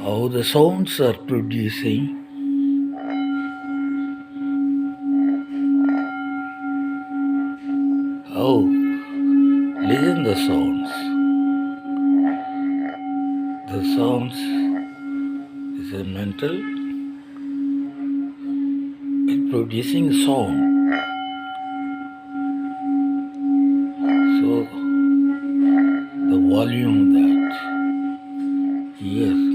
how the sounds are producing. How listen the sounds. The sounds is a mental. It's producing sound. So the volume that here